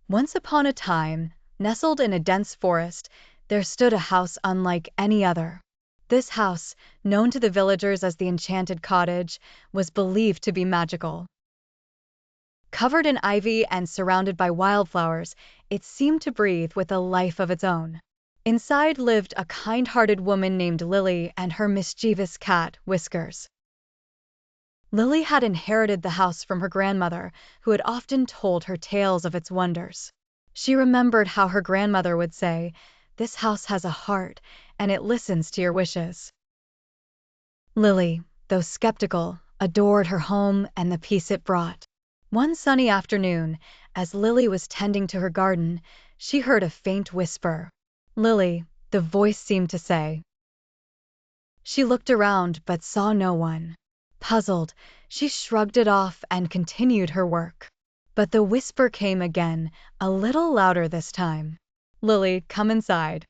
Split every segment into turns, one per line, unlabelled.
Once upon a time, nestled in a dense forest, there stood a house unlike any other. This house, known to the villagers as the Enchanted Cottage, was believed to be magical. Covered in ivy and surrounded by wildflowers, it seemed to breathe with a life of its own. Inside lived a kind-hearted woman named Lily and her mischievous cat, Whiskers. Lily had inherited the house from her grandmother, who had often told her tales of its wonders. She remembered how her grandmother would say, "This house has a heart, and it listens to your wishes." Lily, though skeptical, adored her home and the peace it brought. One sunny afternoon, as Lily was tending to her garden, she heard a faint whisper. "Lily," the voice seemed to say. She looked around but saw no one. Puzzled, she shrugged it off and continued her work. But the whisper came again, a little louder this time. "Lily, come inside."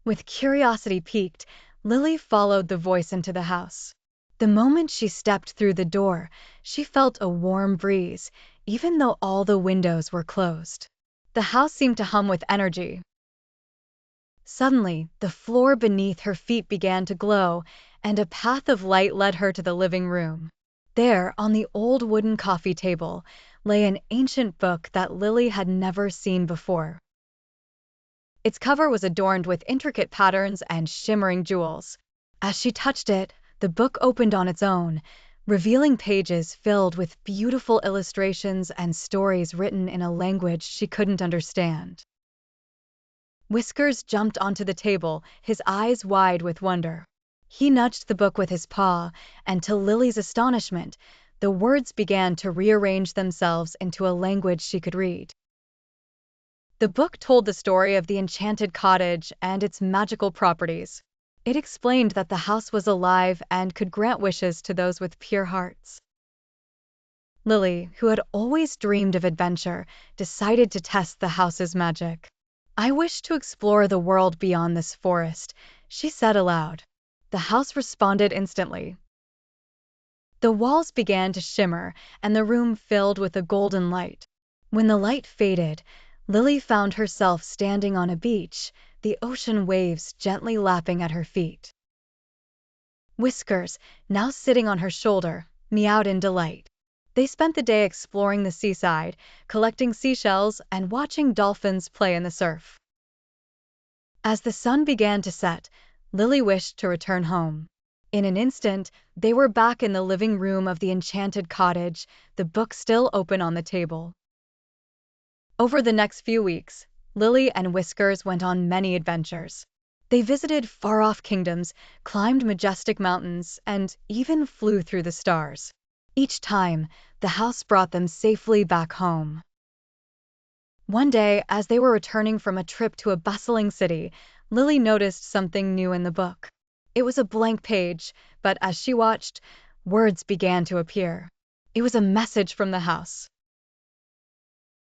With curiosity piqued, Lily followed the voice into the house. The moment she stepped through the door, she felt a warm breeze, even though all the windows were closed. The house seemed to hum with energy. Suddenly, the floor beneath her feet began to glow, and a path of light led her to the living room. There, on the old wooden coffee table, lay an ancient book that Lily had never seen before. Its cover was adorned with intricate patterns and shimmering jewels. As she touched it, the book opened on its own, revealing pages filled with beautiful illustrations and stories written in a language she couldn't understand. Whiskers jumped onto the table, his eyes wide with wonder. He nudged the book with his paw, and to Lily's astonishment, the words began to rearrange themselves into a language she could read. The book told the story of the Enchanted Cottage and its magical properties. It explained that the house was alive and could grant wishes to those with pure hearts. Lily, who had always dreamed of adventure, decided to test the house's magic. "I wish to explore the world beyond this forest," she said aloud. The house responded instantly. The walls began to shimmer, and the room filled with a golden light. When the light faded, Lily found herself standing on a beach, the ocean waves gently lapping at her feet. Whiskers, now sitting on her shoulder, meowed in delight. They spent the day exploring the seaside, collecting seashells and watching dolphins play in the surf. As the sun began to set, Lily wished to return home. In an instant, they were back in the living room of the Enchanted Cottage, the book still open on the table. Over the next few weeks, Lily and Whiskers went on many adventures. They visited far-off kingdoms, climbed majestic mountains, and even flew through the stars. Each time, the house brought them safely back home. One day, as they were returning from a trip to a bustling city, Lily noticed something new in the book. It was a blank page, but as she watched, words began to appear. It was a message from the house.